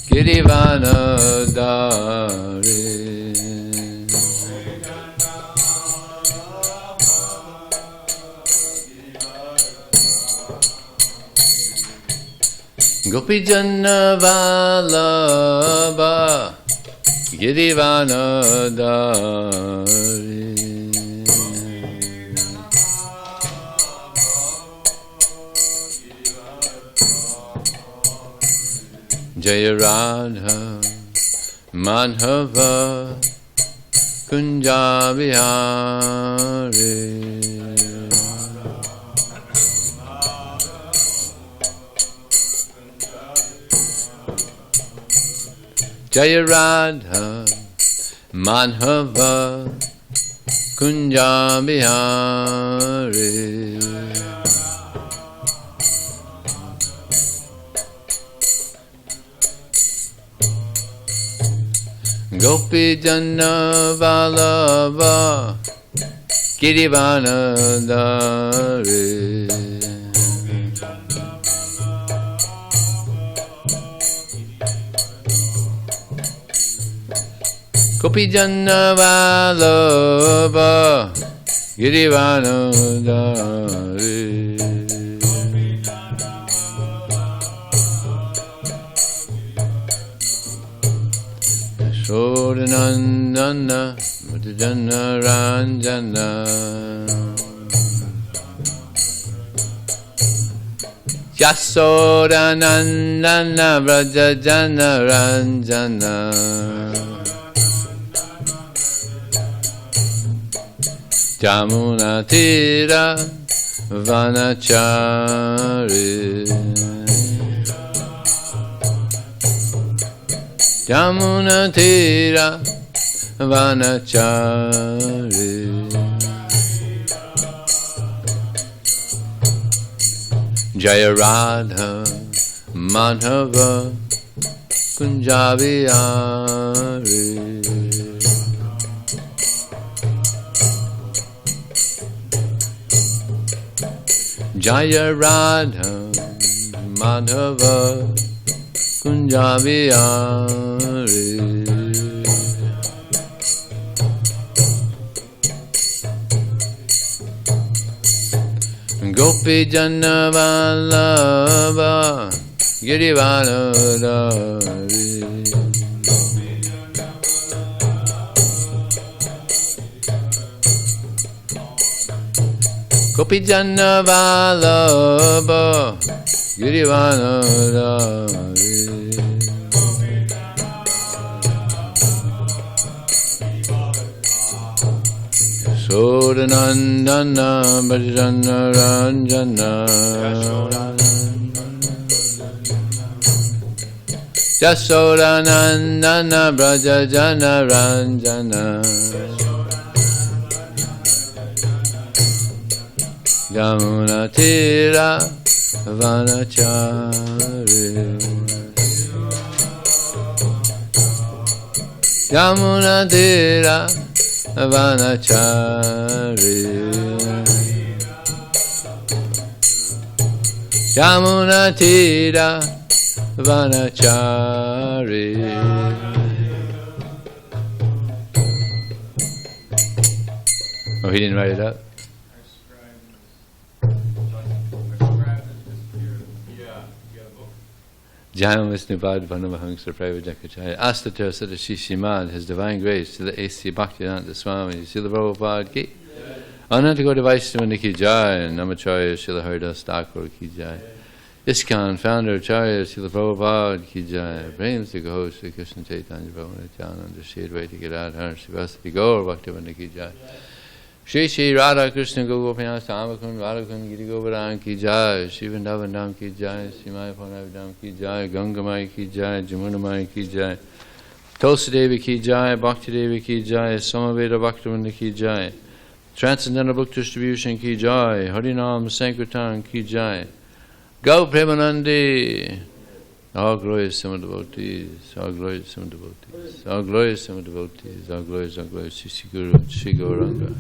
Girivanadari Gopijana Vallabha Girivanadari Jaya Radha Madhava Kunja Vihari Jaya Radha Madhava Kunja Vihari Gopi Jana Vallabha Girivanadari Gopi Jana Vallabha Girivanadari Sodanandana Mudjana Ranjana Yasodanandana Vrajajana Ranjana Jamuna Tira Vanachari Jamuna Tira Vanachari Jaya Radha Madhava Kunjavihari Jaya Radha Madhava Kunjavihari Gopi Jana Vallabha Girivanadari Gopi Jana Vallabha Girivanadari Sodanandana Bhajana Ranjana Jasodanandana Brajajana Ranjana Yamuna Tira Vanachari Yamuna Tira Vanachari Yamuna Tira Vanachari Oh, he didn't write it up? Jayam Vishnupad Vanamahamsa Pravajakachaya Astatar Sadashi Shimad, His Divine Grace, Srila A.C. Bhaktivedanta Swami, Srila Prabhupada Ki, Ananta Gaura Vaishnava Ki Jai, Namacharya Srila Haridas Thakur Ki Jai, ISKCON Founder Acharya Srila Prabhupada Ki Jai, Prem Sri Gaur Sri Krishna Chaitanya Prabhu Nityananda Shri Advaita Gadadhar Srivasati Gaur Bhaktivedanta Ki Jai, Shri Shri Radha Krishna Gopinath Samakun Radhakun Giri Govardhan Ki Jai, Shri Vrindavandam Ki Jai, Shri Mayapunavadam Ki Jai, Gangamai Ki Jai, Jamunamai Ki Jai, Tulsi Ki Jai, Bhakti Devi Ki Jai, Samaveda Bhaktivinoda Ki Jai, Transcendental Book Distribution Ki Jai, Harinam Sankirtan Ki Jai, Gau Premanandi, all glorious Sima devotees, all glorious Sima devotees, all glorious Sima devotees, all glorious Sri Guru, Sri Gauranga.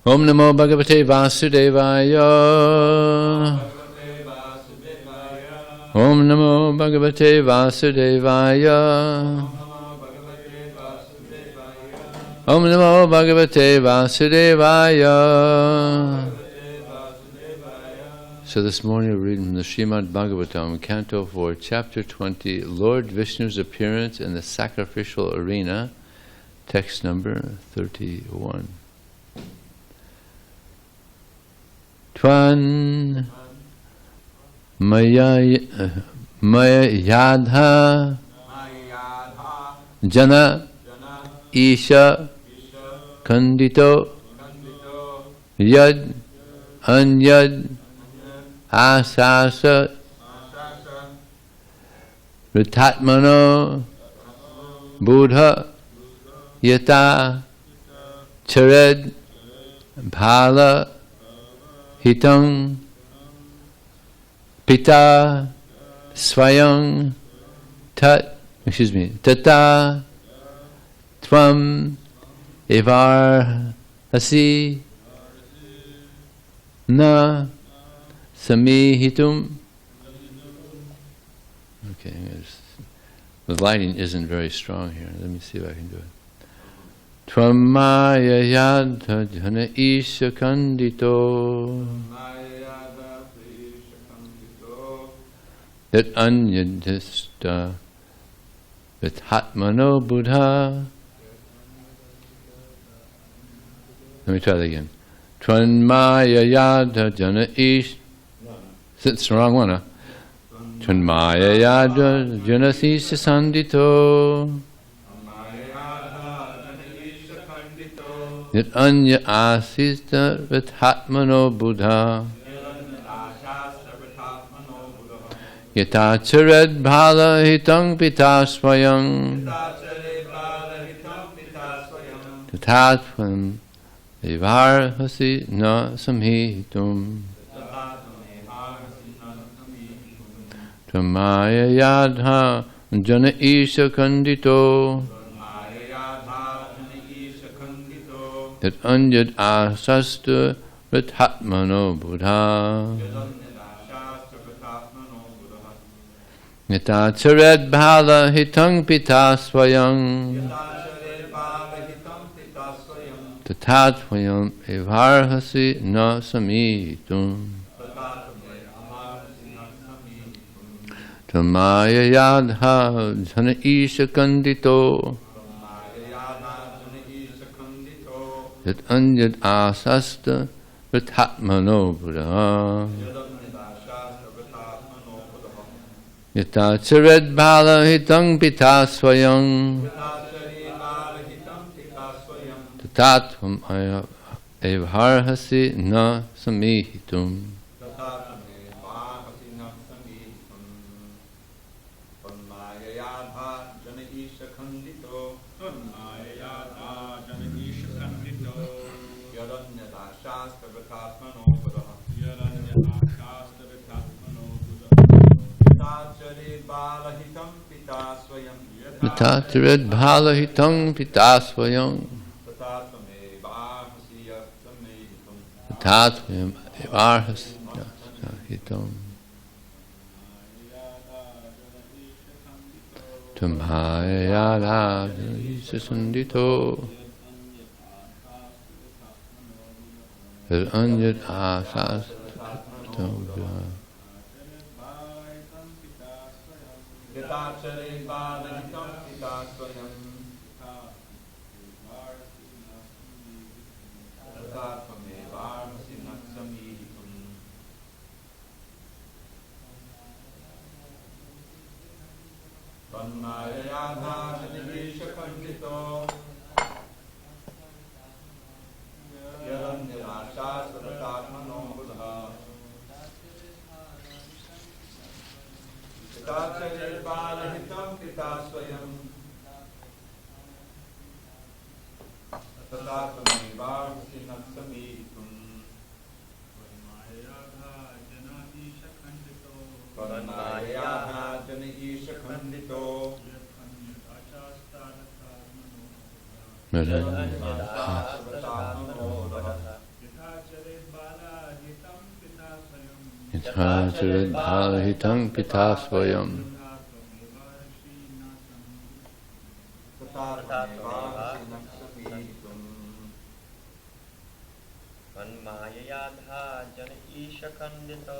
Om Namo Bhagavate Vasudevaya. Om Namo Bhagavate Vasudevaya. Om Namo Bhagavate Vasudevaya. So this morning we're reading from the Srimadbhagavatam, Canto 4, Chapter 20, Lord Vishnu's Appearance in the Sacrificial Arena, text number 31. Twan Maya Yadha Jana Isha Kandito Yad Anyad Asasa Ritatmano Buddha Yata Chared Bhala Hitang Pita Swayang Tata Tvam Evar Hasi Na Samihitum. Okay, the lighting isn't very strong here. Let me see if I can do it. Tvamaya yadha jana isha kandito that anyadhista vithatmano buddha. Let me try that again. Tvamaya yadha jana isha. It's the wrong one, huh? Tvamaya yadha jana isha sandito Yat anya asista vithatmano buddha Yata chared bhala hitang pita swayang Tatatvam evarhasi na samhitum Tvamaya yadha jana isha kandito That anyad asasta vithatmano buddha Yata chared bhala hitang pita swayang Tatatvam evarhasi na samitum Tvamaya yadha jana isha kandito That anyad asasta vithatmano buddha Yata chared bhala hitang pita swayang Tatatvam evarhasi na samihitum Tatatred bhala hitang pita swayang Tatatvam evarhasi hitam Tvamaya yadha isha sandito That anyad asasta Yatha charidbhalahitam pita svayam. Vanmayayadha jana isha kandito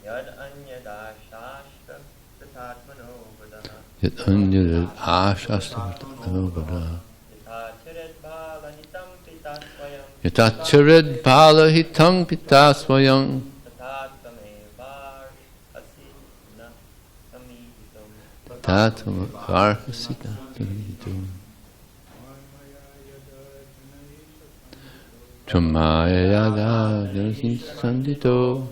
Yad anyada shashta tatatmano vadaha Yat anyada ashastam vadaha. Yatacharid bhalahitam pita svayam. Tatam arhasita samihitum. Tramaya yada janasi sandito.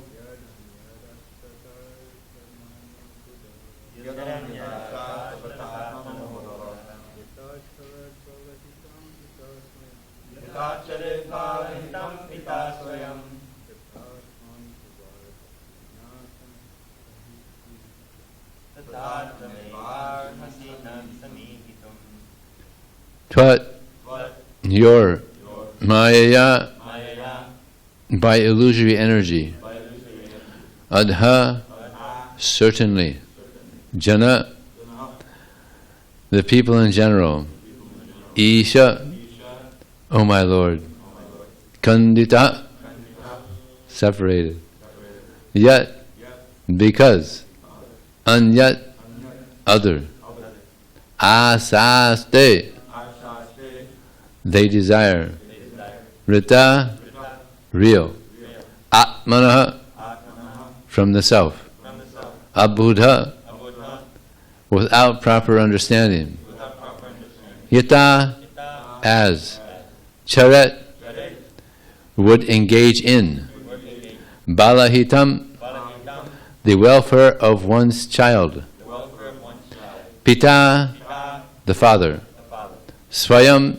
Tvat your Maya by illusory energy. Adha certainly. Jana the people in general. Isha O my Lord. Kandita separated. Yet because. Anyat other. Asaste they desire. Rita real. Atmanaha from the self. Abudha without proper understanding. Yata as. Charet would engage in. Balahitam the welfare of one's child. Pita the father. Swayam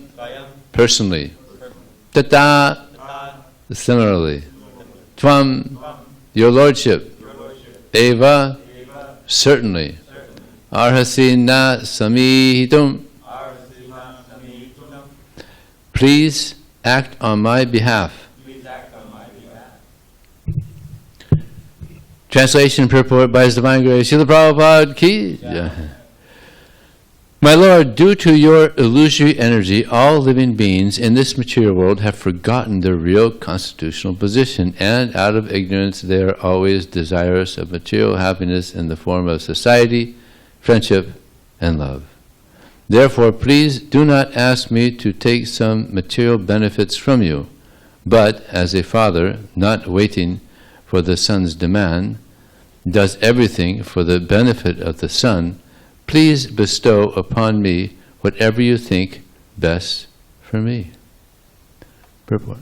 personally. Tata similarly. Tvam your lordship. Eva certainly. Arhasi na samihitum please act on my behalf. Translation and purport by His Divine Grace Srila Prabhupada ki. My Lord, due to your illusory energy, all living beings in this material world have forgotten their real constitutional position, and out of ignorance they are always desirous of material happiness in the form of society, friendship, and love. Therefore, please do not ask me to take some material benefits from you, but as a father, not waiting for the son's demand, does everything for the benefit of the son, please bestow upon me whatever you think best for me. Purport.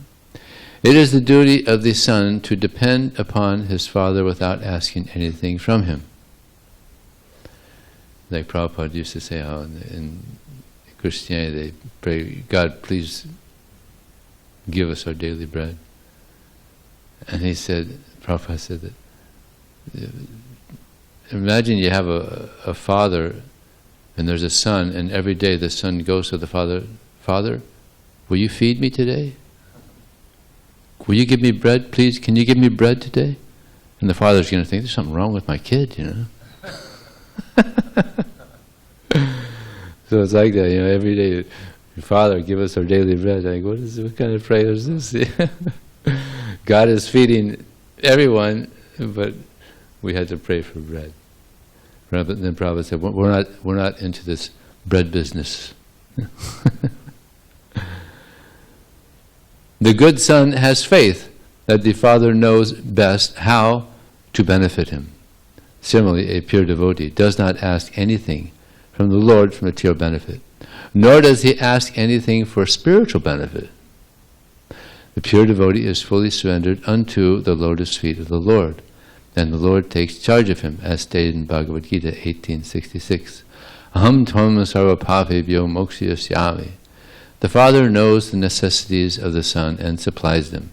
It is the duty of the son to depend upon his father without asking anything from him. Like Prabhupada used to say how in Christianity they pray, God, please give us our daily bread. And he said, Prabhupada said that, imagine you have a father and there's a son, and every day the son goes to the father, Father, will you feed me today? Will you give me bread, please? Can you give me bread today? And the father's going to think, there's something wrong with my kid, you know. So it's like that, you know, every day, Father, give us our daily bread. I go, what kind of prayer is this? God is feeding everyone, but we had to pray for bread. Then Prabhupada said, we're not into this bread business. The good son has faith that the father knows best how to benefit him. Similarly, a pure devotee does not ask anything from the Lord for material benefit, nor does he ask anything for spiritual benefit. The pure devotee is fully surrendered unto the lotus feet of the Lord, and the Lord takes charge of him, as stated in Bhagavad Gita 18:66. Aham tvam sarva papebhyo mokshayasyami. The Father knows the necessities of the Son and supplies them,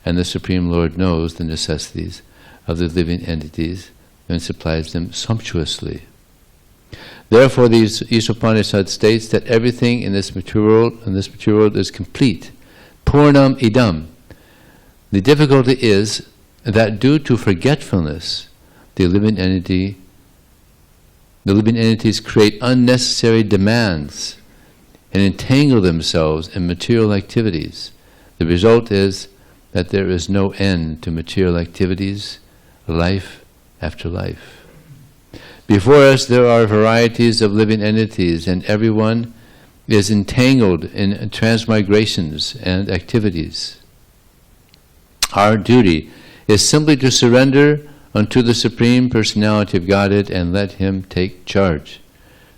and the Supreme Lord knows the necessities of the living entities and supplies them sumptuously. Therefore, the Upanishad states that everything in this material world is complete. Purnam idam. The difficulty is that due to forgetfulness, the living entities create unnecessary demands and entangle themselves in material activities. The result is that there is no end to material activities, life after life. Before us there are varieties of living entities, and everyone is entangled in transmigrations and activities. Our duty is simply to surrender unto the Supreme Personality of Godhead and let Him take charge,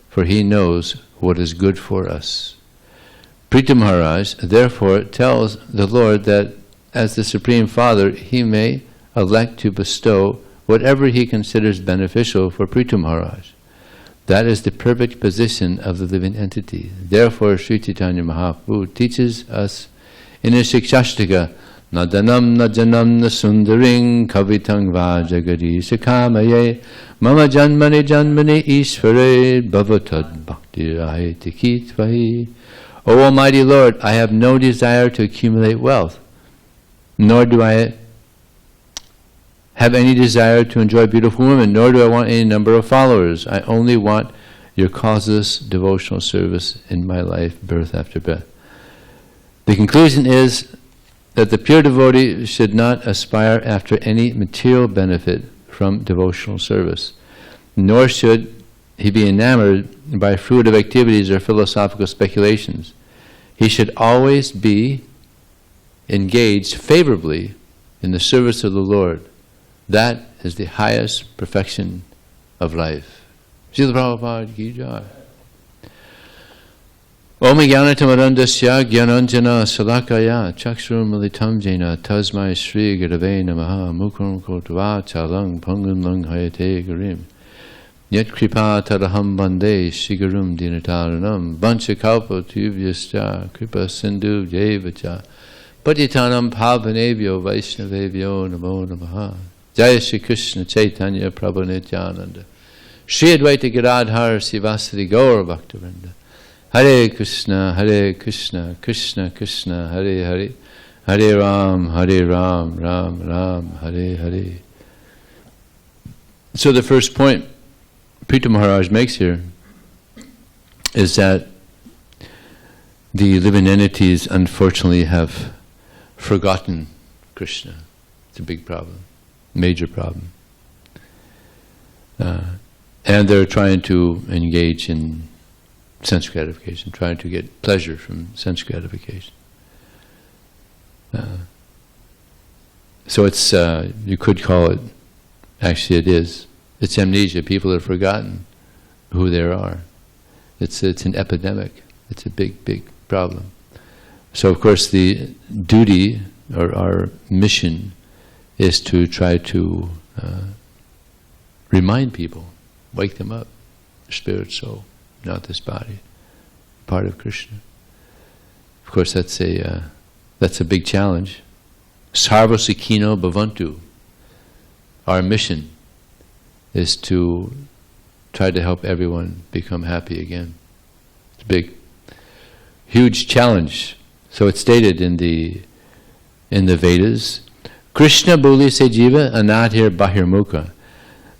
for He knows what is good for us. Prithu Maharaj therefore tells the Lord that as the Supreme Father, He may elect to bestow whatever He considers beneficial for Prithu Maharaj. That is the perfect position of the living entity. Therefore, Sri Chaitanya Mahaprabhu teaches us in his Shikshashtaka, Na danam na janam na sundaring kavitang va jagadi sakamaye mama janmani janmani ishvare bhavatad bhakti raheti kitvahi. O Almighty Lord, I have no desire to accumulate wealth, nor do I have any desire to enjoy beautiful women, nor do I want any number of followers. I only want your causeless devotional service in my life, birth after birth. The conclusion is that the pure devotee should not aspire after any material benefit from devotional service, nor should he be enamored by fruitive activities or philosophical speculations. He should always be engaged favorably in the service of the Lord. That is the highest perfection of life. Srila Prabhupada ki jai. Om Jnanatamurandasya Jnananjana Salakaya Chakshur Militam Jena Tasmai Shri Gurave Namaha Mukram Kotva Chalang Pangun Lang Hayate Garim Yet Kripa Taraham Bande Shigarum Dinataranam Banchakalpa Tuvyascha Kripa Sindhu Jevacha Patitanam Pavanebhyo Vaishnavebhyo Namo Namaha. Jaya Shri Krishna Chaitanya Prabhu Nityananda Shri Advaita Giradhar Sivasadi Gaur Bhaktivinoda Hare Krishna, Krishna Krishna, Hare Hare, Hare Ram, Ram Ram, Hare Hare. So the first point Prithu Maharaj makes here is that the living entities unfortunately have forgotten Krishna. It's a big problem, major problem. And they're trying to engage in sense gratification, trying to get pleasure from sense gratification. So it's, you could call it, actually it is, it's amnesia. People have forgotten who they are. It's an epidemic. It's a big, big problem. So of course the duty, or our mission, is to try to remind people, wake them up, spirit, soul, not this body, part of Krishna. Of course, that's a big challenge. Sarva Sukhino Bhavantu. Our mission is to try to help everyone become happy again. It's a big, huge challenge. So it's stated in the Vedas, Krishna Bhuli Se Jiva Anathir Bahirmukha.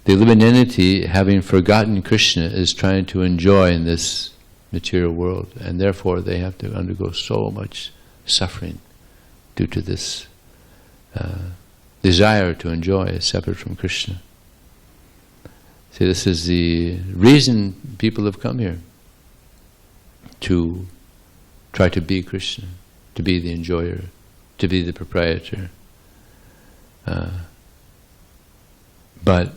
The living entity, having forgotten Krishna, is trying to enjoy in this material world, and therefore they have to undergo so much suffering due to this desire to enjoy separate from Krishna. See, this is the reason people have come here, to try to be Krishna, to be the enjoyer, to be the proprietor. But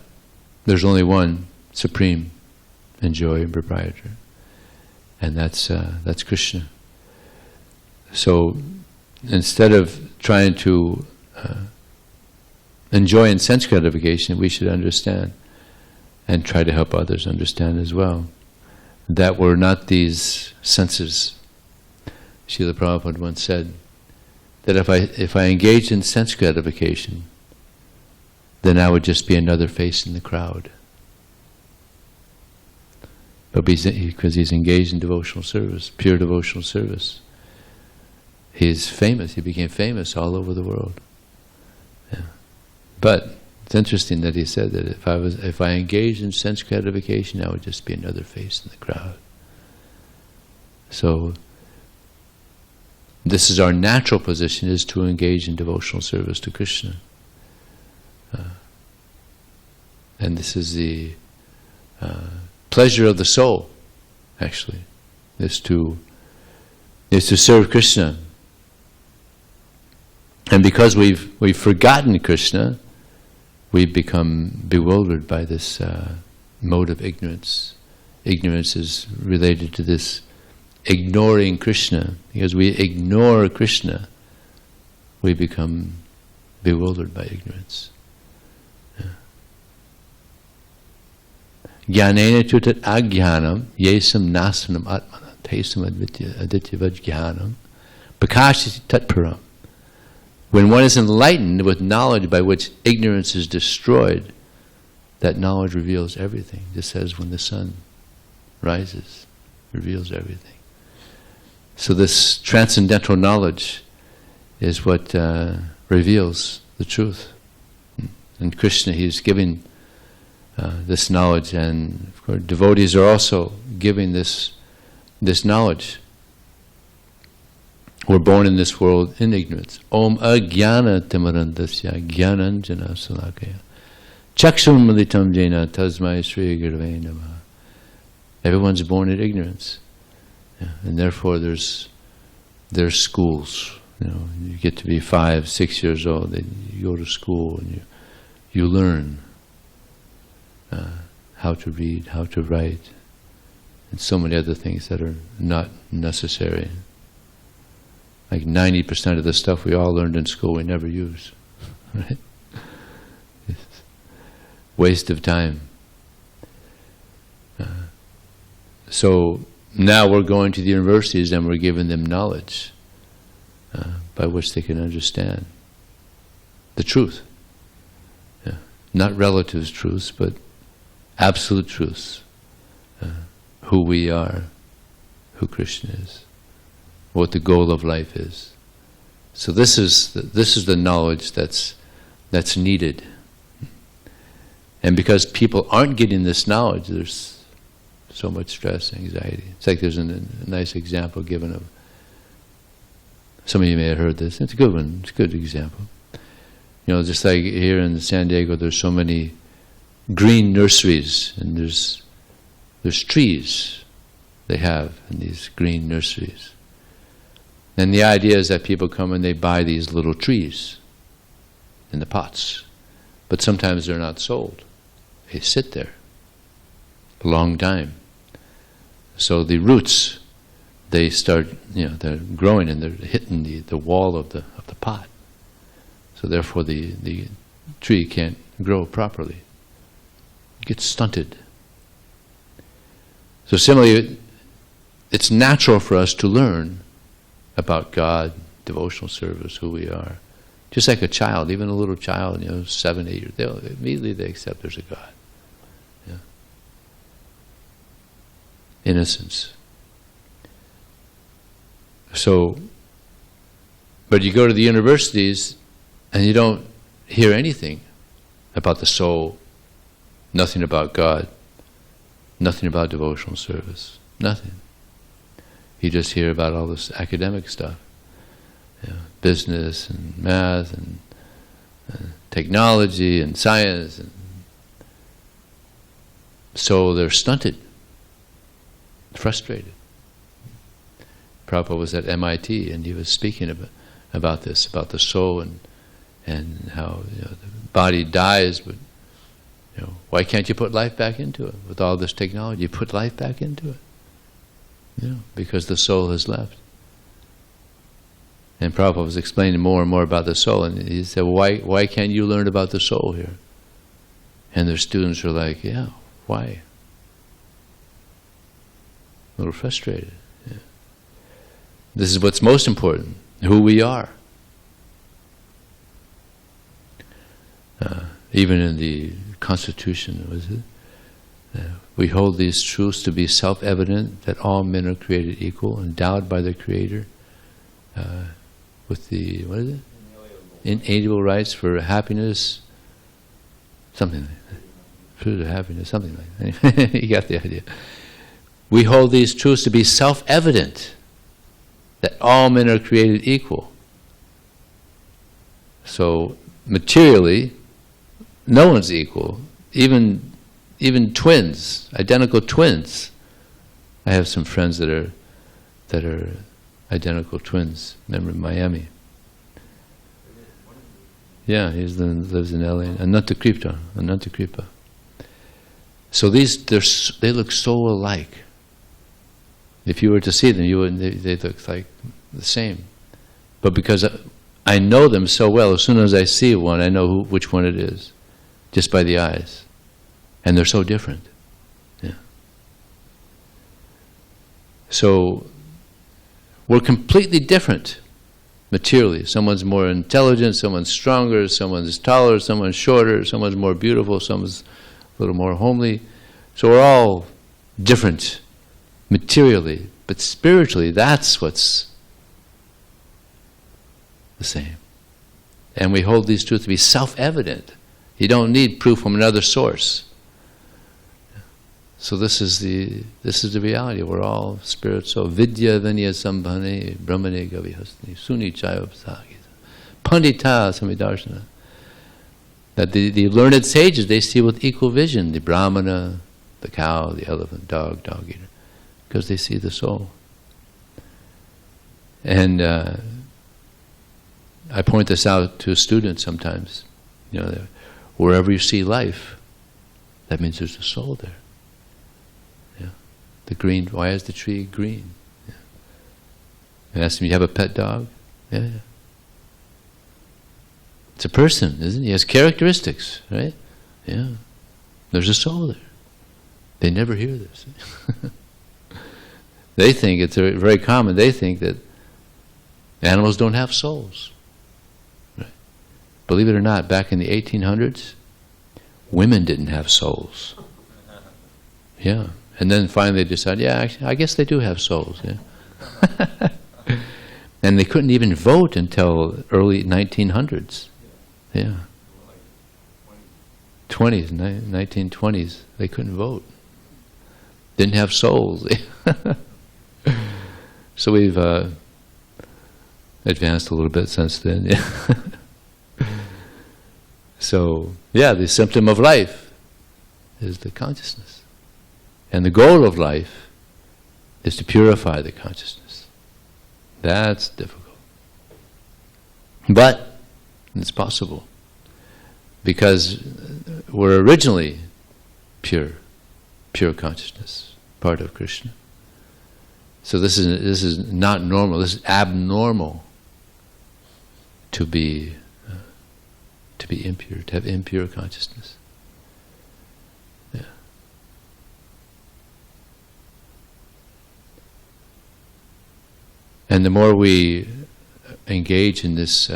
there's only one supreme enjoyer and proprietor, and that's Krishna. So instead of trying to enjoy in sense gratification, we should understand and try to help others understand as well that we're not these senses. Srila Prabhupada once said that if I engaged in sense gratification, then I would just be another face in the crowd. But because he's engaged in devotional service, pure devotional service, he's famous. He became famous all over the world. But it's interesting that he said that if I engaged in sense gratification, I would just be another face in the crowd. So this is our natural position, is to engage in devotional service to Krishna. And this is the pleasure of the soul, actually, is to serve Krishna. And because we've forgotten Krishna, we've become bewildered by this mode of ignorance. Ignorance is related to this ignoring Krishna. Because we ignore Krishna, we become bewildered by ignorance. Jnanena tutat ajnanam yesam nasanam atmana tesam adityavaj jnanam prakashati tatparam. When one is enlightened with knowledge by which ignorance is destroyed, that knowledge reveals everything. Just as when the sun rises, it reveals everything. So this transcendental knowledge is what reveals the truth. And Krishna, He's giving this knowledge, and of course devotees are also giving this knowledge. We're born in this world in ignorance. Om ajnana timarandasya jnananjana salakaya chakshum militam jena tasmai sri gurave namaha. Everyone's born in ignorance. Yeah, and therefore there's schools. You get to be 5, 6 years old, then you go to school and you learn how to read, how to write, and so many other things that are not necessary. Like 90% of the stuff we all learned in school we never use. Right? It's waste of time. So now we're going to the universities and we're giving them knowledge by which they can understand the truth. Yeah. Not relative truths, but absolute truths. Who we are, who Krishna is, what the goal of life is. So this is the knowledge that's needed. And because people aren't getting this knowledge, there's so much stress, anxiety. It's like there's a nice example given of, some of you may have heard this, it's a good one, it's a good example. Just like here in SanDiego, there's so many green nurseries, and there's trees they have in these green nurseries. And the idea is that people come and they buy these little trees in the pots. But sometimes they're not sold. They sit there a long time. So the roots, they start, they're growing and they're hitting the wall of the pot. So therefore the tree can't grow properly. It gets stunted. So similarly, it's natural for us to learn about God, devotional service, who we are. Just like a child, even a little child, 7, 8 years, immediately they accept there's a God. Yeah. Innocence. So, but you go to the universities and you don't hear anything about the soul, nothing about God, nothing about devotional service, nothing. You just hear about all this academic stuff, business and math and technology and science, and so they're stunted, frustrated. Prabhupada was at MIT and he was speaking about this, about the soul and how the body dies, but why can't you put life back into it? With all this technology, you put life back into it. Because the soul has left. And Prabhupada was explaining more and more about the soul, and he said, why can't you learn about the soul here? And their students were like, why? A little frustrated. Yeah. This is what's most important, who we are. Even in the Constitution, was it? We hold these truths to be self-evident, that all men are created equal, endowed by their Creator, with the, inalienable rights for happiness, Something like that. Fruit of happiness, something like that. You got the idea. We hold these truths to be self-evident, that all men are created equal. So, materially, no one's equal. Even twins, identical twins. I have some friends that are identical twins. Remember in Miami? Yeah, he lives in LA. Anantakripa. So they look so alike. If you were to see them, they look like the same. But because I know them so well, as soon as I see one, I know which one it is, just by the eyes. And they're so different. Yeah. So we're completely different materially. Someone's more intelligent, someone's stronger, someone's taller, someone's shorter, someone's more beautiful, someone's a little more homely. So we're all different materially, but spiritually, that's what's the same. And we hold these truths to be self-evident. You don't need proof from another source. So this is the reality. We're all spirit. So vidya vanya sambhane brahmane gavihasni suni chaya psagita pandita samidarshana. That the learned sages, they see with equal vision the brahmana, the cow, the elephant, dog eater, because they see the soul. And I point this out to students sometimes. You know, wherever you see life, that means there's a soul there. Yeah. The green. Why is the tree green? Yeah. I asked him, "You have a pet dog?" Yeah. It's a person, isn't he? He has characteristics, right? Yeah. There's a soul there. They never hear this. They think it's very common. They think that animals don't have souls. Right? Believe it or not, back in the 1800s, women didn't have souls. Yeah. And then finally they decided, yeah, actually, I guess they do have souls. Yeah. And they couldn't even vote until early 1900s. Yeah. 1920s, they couldn't vote. Didn't have souls. So we've advanced a little bit since then. Yeah. So, yeah, the symptom of life is the consciousness. And the goal of life is to purify the consciousness. That's difficult. But it's possible. Because we're originally pure consciousness, part of Krishna. So this is not normal. This is abnormal to be impure, to have impure consciousness. Yeah. And the more we engage in this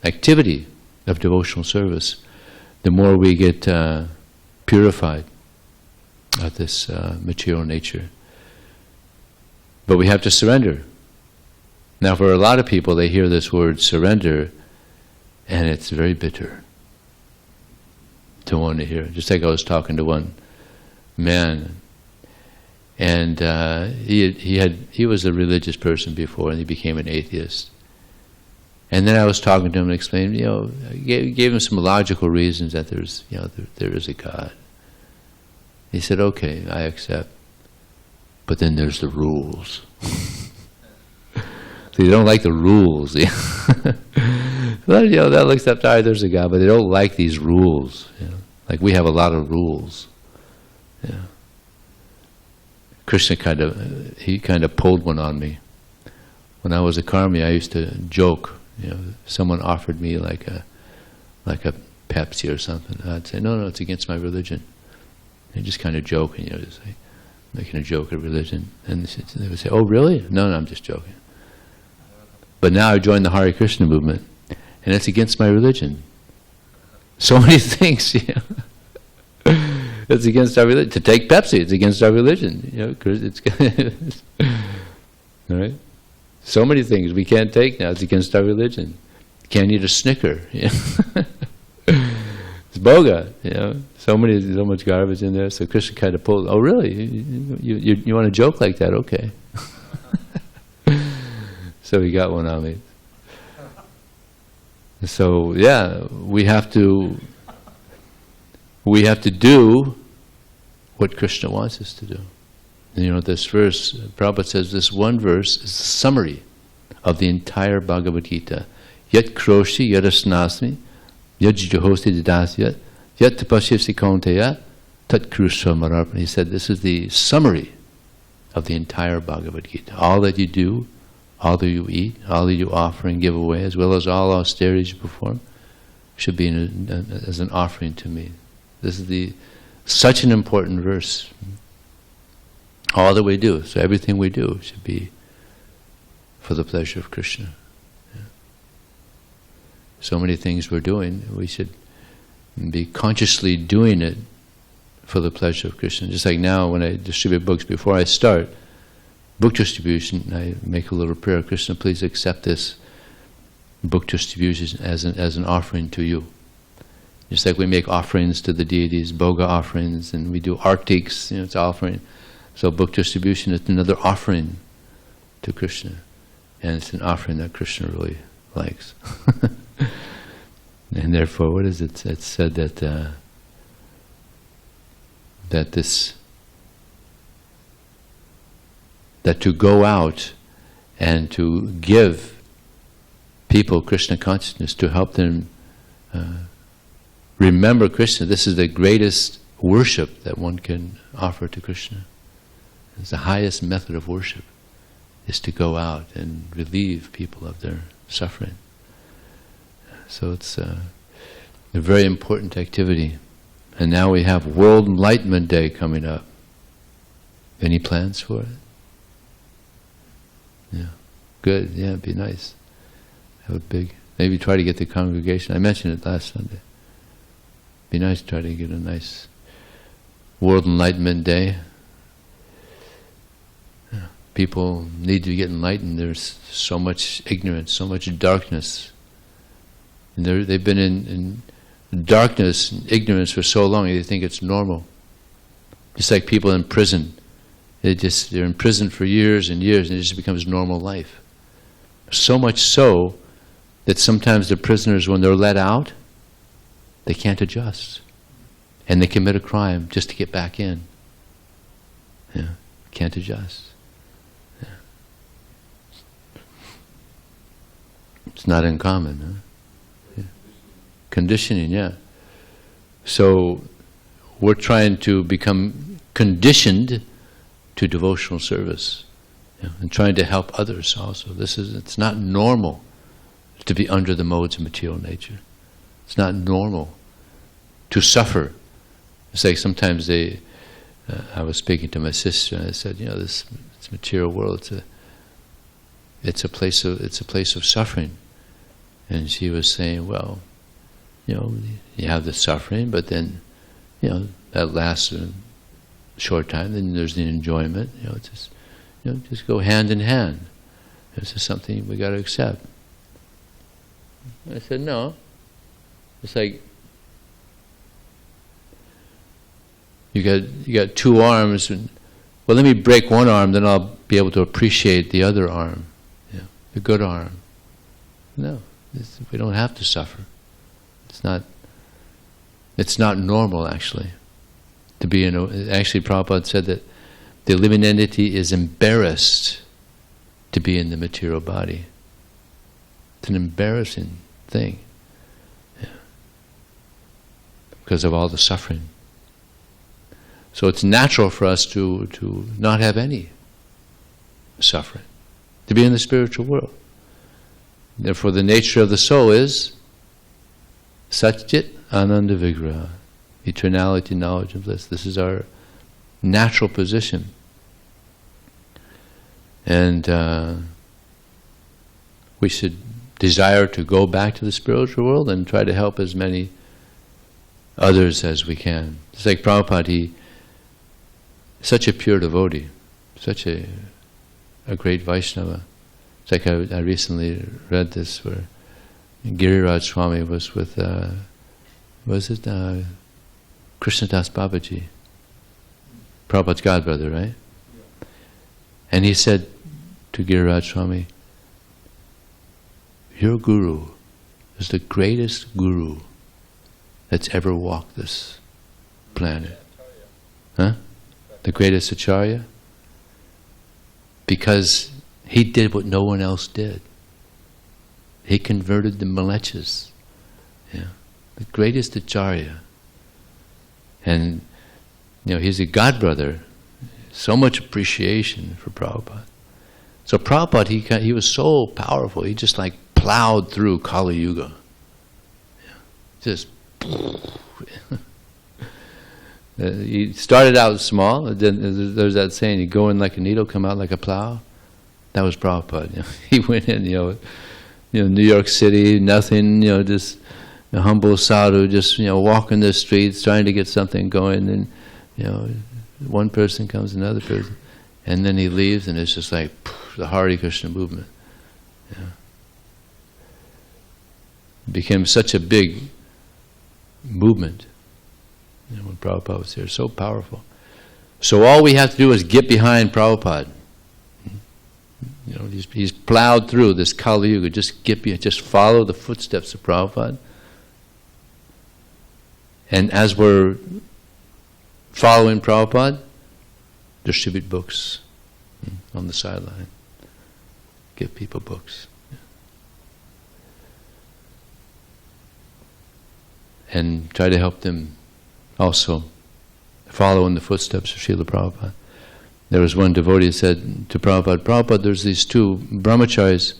activity of devotional service, the more we get purified of this material nature. But we have to surrender. Now, for a lot of people, they hear this word surrender, and it's very bitter to want to hear. Just like I was talking to one man, and he was a religious person before, and he became an atheist. And then I was talking to him and explained, gave him some logical reasons that there is a God. He said, "Okay, I accept, but then there's the rules." So you don't like the rules. Well, they'll accept, there's a God, but they don't like these rules. Like we have a lot of rules. Yeah. Krishna kind of pulled one on me. When I was a karmi, I used to joke. Someone offered me like a Pepsi or something. I'd say, no, it's against my religion. And just kind of joking, just like making a joke of religion. And they would say, "Oh, really?" No, I'm just joking. But now I joined the Hare Krishna movement, and it's against my religion. So many things, it's against our religion. To take Pepsi, it's against our religion. It's all right. So many things we can't take now. It's against our religion. Can't eat a Snicker. It's boga, so much garbage in there. So Krishna kind of pulled, oh really? You want to joke like that? Okay. So he got one on me. So yeah, we have to do what Krishna wants us to do. And this verse, Prabhupada says this one verse is the summary of the entire Bhagavad Gita. Yat kroshi yadasnasmi yad juhosti didasya yat tapashyasi kaunteya tat krusha mararpana. He said this is the summary of the entire Bhagavad Gita. All that you do, all that you eat, all that you offer and give away, as well as all austerities you perform, should be as an offering to me. This is such an important verse. All that we do, so everything we do should be for the pleasure of Krishna. Yeah. So many things we're doing, we should be consciously doing it for the pleasure of Krishna. Just like now when I distribute books, before I start book distribution, I make a little prayer, Krishna, please accept this book distribution as an offering to you. Just like we make offerings to the deities, bhoga offerings, and we do artiks, it's offering. So book distribution is another offering to Krishna. And it's an offering that Krishna really likes. And therefore, what is it? It's said that that to go out and to give people Krishna consciousness, to help them remember Krishna, this is the greatest worship that one can offer to Krishna. It's the highest method of worship, is to go out and relieve people of their suffering. So it's a very important activity. And now we have World Enlightenment Day coming up. Any plans for it? Yeah, good. Yeah, it'd be nice. Have a big, maybe try to get the congregation. I mentioned it last Sunday. Be nice to try to get a nice World Enlightenment Day. Yeah. People need to get enlightened. There's so much ignorance, so much darkness. And they've been in darkness and ignorance for so long, they think it's normal. Just like people in prison. They're in prison for years and years, and it just becomes normal life. So much so that sometimes the prisoners, when they're let out, they can't adjust. And they commit a crime just to get back in. Yeah, can't adjust. Yeah. It's not uncommon, huh? Yeah. Conditioning, yeah. So we're trying to become conditioned to devotional service, and trying to help others also. It's not normal to be under the modes of material nature. It's not normal to suffer. It's like sometimes I was speaking to my sister and I said, this material world, it's a place of suffering. And she was saying, well, you have the suffering, but then, that lasts a short time, then there's the enjoyment. Just go hand in hand. This is something we got to accept. I said, no. It's like you got two arms, and well, let me break one arm, then I'll be able to appreciate the other arm, the good arm. No, we don't have to suffer. It's not normal, actually. To be actually, Prabhupada said that the living entity is embarrassed to be in the material body. It's an embarrassing thing, because of all the suffering. So it's natural for us to not have any suffering, to be in the spiritual world. Therefore, the nature of the soul is Satchit Ananda Vigraha, eternality, knowledge, and bliss. This is our natural position. And we should desire to go back to the spiritual world and try to help as many others as we can. It's like Prabhupada, such a pure devotee, such a great Vaishnava. It's like I recently read this where Giriraj Swami was with was it Krishnadas Babaji, Prabhupada's godbrother, right? Yeah. And he said to Giriraj Swami, your guru is the greatest guru that's ever walked this planet. Huh? The greatest Acharya? Because he did what no one else did. He converted the Malechas. Yeah. The greatest Acharya. And, he's a godbrother. So much appreciation for Prabhupada. So Prabhupada, he was so powerful. He just like plowed through Kali Yuga. Yeah. Just... he started out small. Then there's that saying, you go in like a needle, come out like a plow. That was Prabhupada. He went in, New York City, nothing, just a humble sadhu, just, walking the streets, trying to get something going, and, one person comes, another person, and then he leaves, and it's just like the Hare Krishna movement. Yeah. It became such a big movement when Prabhupada was here, so powerful. So all we have to do is get behind Prabhupada. He's plowed through this Kali Yuga. Just follow the footsteps of Prabhupada. And as we're following Prabhupada, distribute books on the sideline. Give people books. And try to help them also follow in the footsteps of Srila Prabhupada. There was one devotee who said to Prabhupada, Prabhupada, there's these two brahmacharis,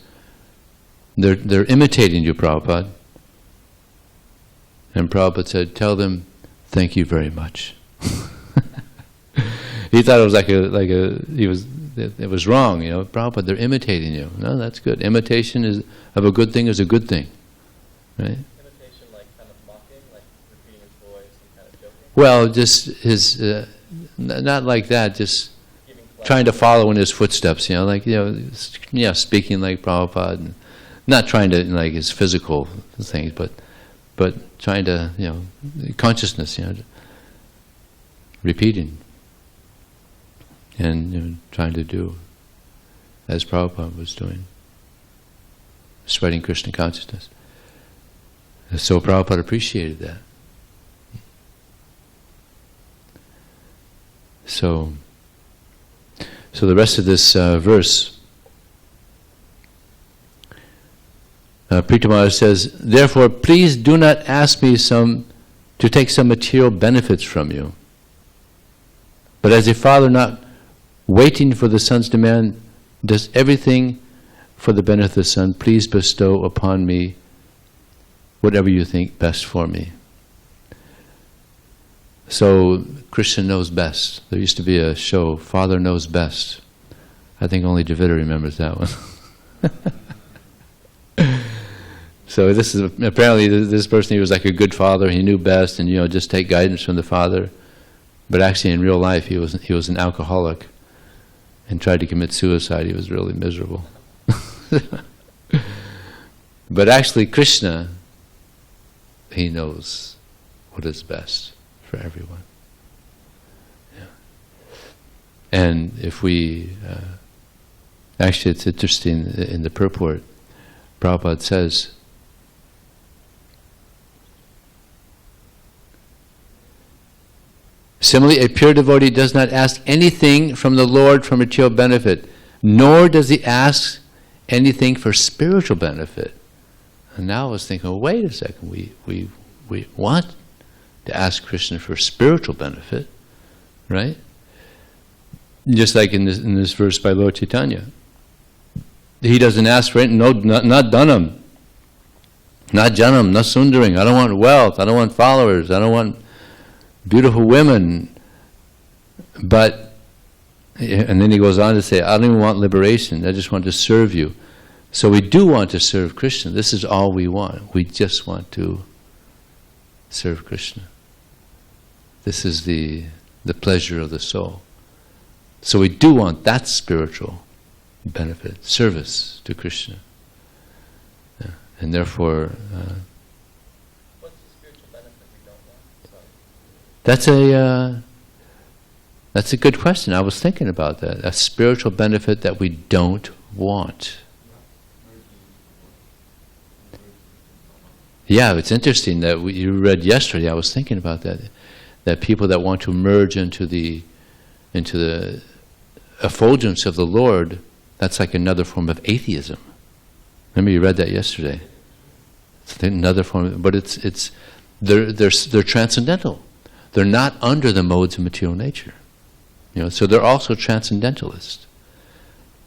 they're imitating you, Prabhupada. And Prabhupada said, tell them, thank you very much. He thought it was it was wrong, Prabhupada, they're imitating you. No, that's good. Imitation of a good thing is a good thing, right? Imitation, like kind of mocking, like repeating his voice and kind of joking? Well, just his, not like that, just trying to follow in his footsteps, speaking like Prabhupada, and not trying to like his physical things, but trying to, consciousness, repeating, and trying to do as Prabhupada was doing, spreading Krishna consciousness. And so Prabhupada appreciated that. So the rest of this verse, Prita says, therefore, please do not ask me to take some material benefits from you. But as a father not waiting for the son's demand, does everything for the benefit of the son, please bestow upon me whatever you think best for me. So Krishna knows best. There used to be a show, Father Knows Best. I think only Dravida remembers that one. So this is apparently this person, he was like a good father. He knew best, and just take guidance from the father. But actually, in real life, he was an alcoholic, and tried to commit suicide. He was really miserable. But actually, Krishna, he knows what is best for everyone. Yeah. And if we actually, it's interesting in the purport, Prabhupada says, similarly, a pure devotee does not ask anything from the Lord for material benefit, nor does he ask anything for spiritual benefit. And now I was thinking, well, wait a second, we want to ask Krishna for spiritual benefit, right? Just like in this verse by Lord Chaitanya. He doesn't ask for it, no, not Dhanam, not Janam, not Sundaring. I don't want wealth, I don't want followers, I don't want beautiful women. But, and then he goes on to say, I don't even want liberation, I just want to serve you. So we do want to serve Krishna. This is all we want. We just want to serve Krishna. This is the pleasure of the soul. So we do want that spiritual benefit, service to Krishna. Yeah. And therefore... what's the spiritual benefit? That's a good question. I was thinking about that. A spiritual benefit that we don't want. Yeah, it's interesting that you read yesterday. I was thinking about that. That people that want to merge into the effulgence of the Lord, that's like another form of atheism. Remember you read that yesterday. It's another form, but they're transcendental. They're not under the modes of material nature. So they're also transcendentalists.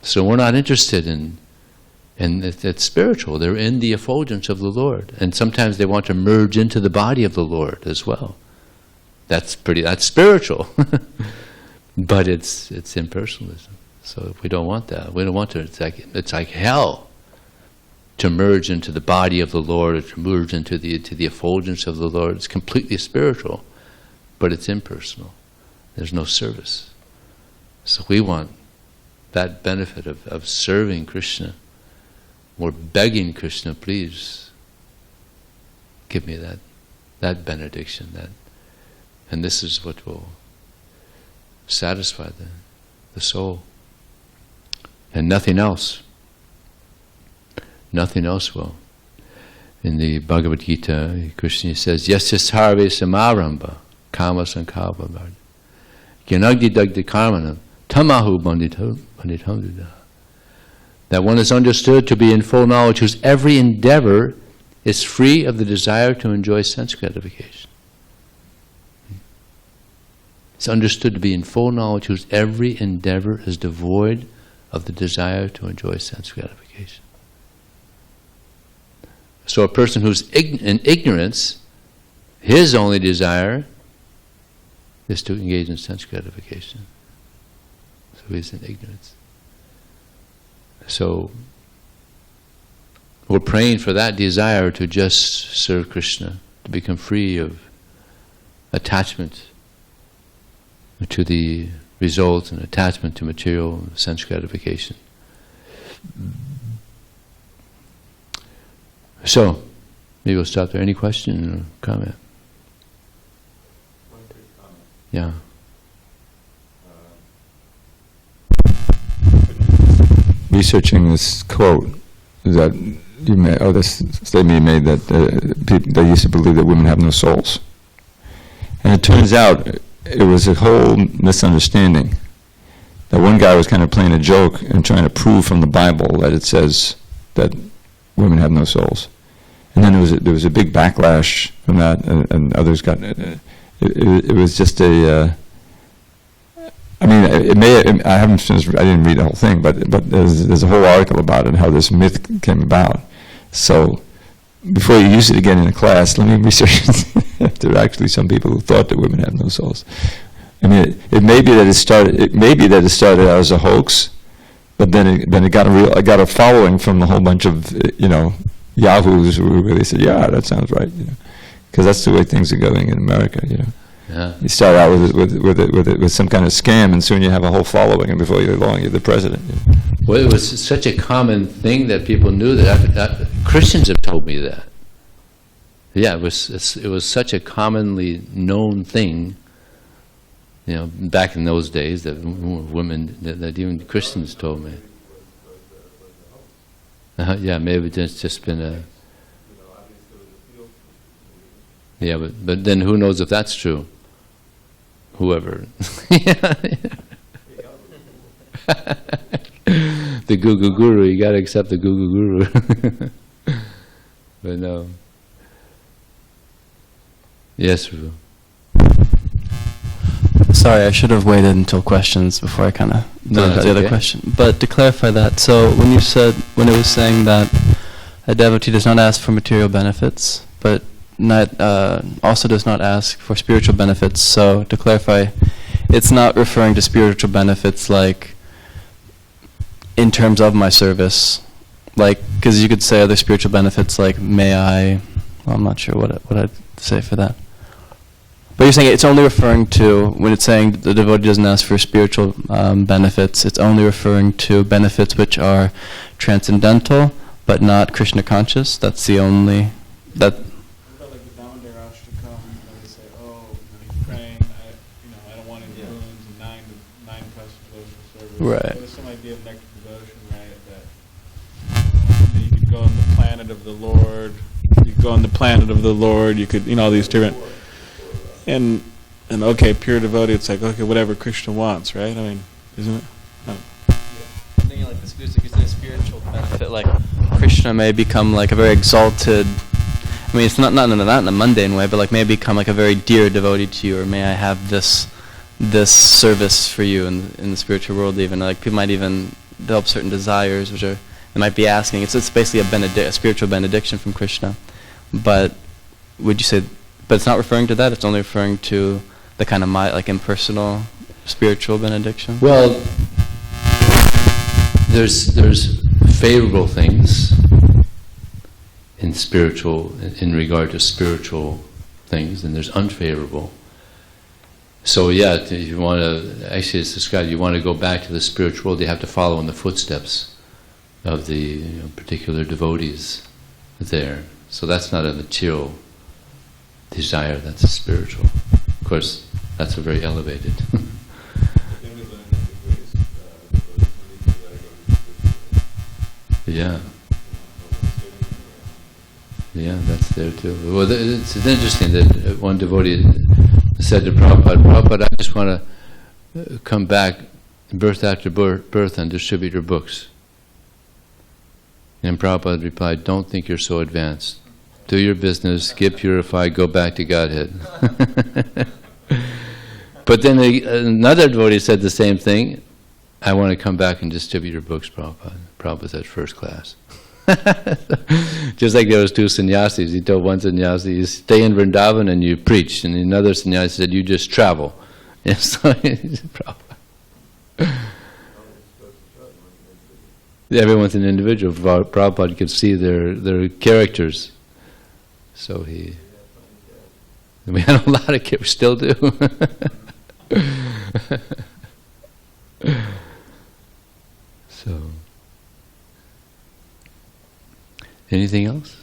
So we're not interested in it's spiritual. They're in the effulgence of the Lord. And sometimes they want to merge into the body of the Lord as well. That's spiritual. But it's impersonalism. So we don't want that. We don't want to. It's like hell to merge into the body of the Lord, or to merge into the effulgence of the Lord. It's completely spiritual, but it's impersonal. There's no service. So we want that benefit of serving Krishna. We're begging Krishna, please give me that benediction, and this is what will satisfy the soul. And nothing else. Nothing else will. In the Bhagavad Gita, Krishna says, Yasya sarve samarambha kama sankalpa bhava gyanagdi dagdi karmanam tamahu banditham dida. That one is understood to be in full knowledge whose every endeavor is free of the desire to enjoy sense gratification. It's understood to be in full knowledge whose every endeavor is devoid of the desire to enjoy sense gratification. So a person who's in ignorance, his only desire is to engage in sense gratification. So he's in ignorance. So we're praying for that desire to just serve Krishna, to become free of attachment to the results and attachment to material sense gratification. So, maybe we'll stop there. Any question or comment? One quick comment. Yeah. Researching this quote that you made, this statement you made that people, they used to believe that women have no souls, and it turns out it was a whole misunderstanding. That one guy was kind of playing a joke and trying to prove from the Bible that it says that women have no souls, and then there was a big backlash from that, and others got it was just a. I mean, I haven't finished. I didn't read the whole thing, but there's a whole article about it, how this myth came about. So, before you use it again in a class, let me research if there are actually some people who thought that women have no souls. I mean, it may be that it started out as a hoax, but then it got a following from a whole bunch of yahoos who really said, yeah, that sounds right, because that's the way things are going in America, Yeah. You start out with some kind of scam, and soon you have a whole following, and before you're long, you're the president. Well, it was such a common thing that people knew that Christians have told me that. Yeah, it was such a commonly known thing. Back in those days, that women, that even Christians told me. Yeah, maybe it's just been a. Yeah, but then who knows if that's true? Whoever. The Google Guru, you got to accept the Google Guru. But no. Yes, Rubu. Sorry, I should have waited until questions before I kind of No, that's the other okay. question. But to clarify that, so when it was saying that a devotee does not ask for material benefits, but also does not ask for spiritual benefits. So to clarify, it's not referring to spiritual benefits like in terms of my service, like, because you could say other spiritual benefits like I'm not sure what I'd say for that. But you're saying it's only referring to, when it's saying the devotee doesn't ask for spiritual benefits, it's only referring to benefits which are transcendental but not Krishna conscious. That's the only, that. What about like the Damodar Ashtakam, where they say, he's praying Right. There's some idea of nectar devotion, right? That you could go on the planet of the Lord. You could go on the planet of the Lord. You could, all these different. And okay, pure devotee. It's like, okay, whatever Krishna wants, right? I mean, isn't it? I'm thinking like this music is a spiritual benefit. Like Krishna may become like a very exalted. I mean, it's not in a mundane way, but like may become like a very dear devotee to you, or may I have this service for you in the spiritual world. Even like people might even develop certain desires, which are they might be asking. It's basically a spiritual benediction from Krishna. But would you say? But it's not referring to that. It's only referring to the kind of like impersonal spiritual benediction. Well, there's favorable things in regard to spiritual things, and there's unfavorable. So yeah, if you want to, actually it's described, you want to go back to the spiritual world, you have to follow in the footsteps of the particular devotees there. So that's not a material desire, that's a spiritual. Of course, that's a very elevated. Yeah. Yeah, that's there too. Well, it's interesting that one devotee said to Prabhupada, I just want to come back birth after birth and distribute your books. And Prabhupada replied, don't think you're so advanced. Do your business, get purified, go back to Godhead. But then another devotee said the same thing. I want to come back and distribute your books, Prabhupada. Prabhupada said, first class. Just like there was two sannyasis. He told one sannyasi, you stay in Vrindavan and you preach. And another sannyasi said, you just travel. And so, everyone's an individual. Prabhupada could see their characters. So we had a lot of kids, we still do. So, anything else?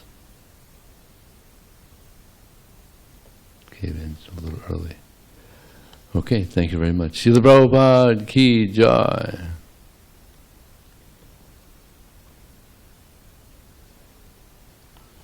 Okay, then it's a little early. Okay, thank you very much. Srila Prabhupada ki jai.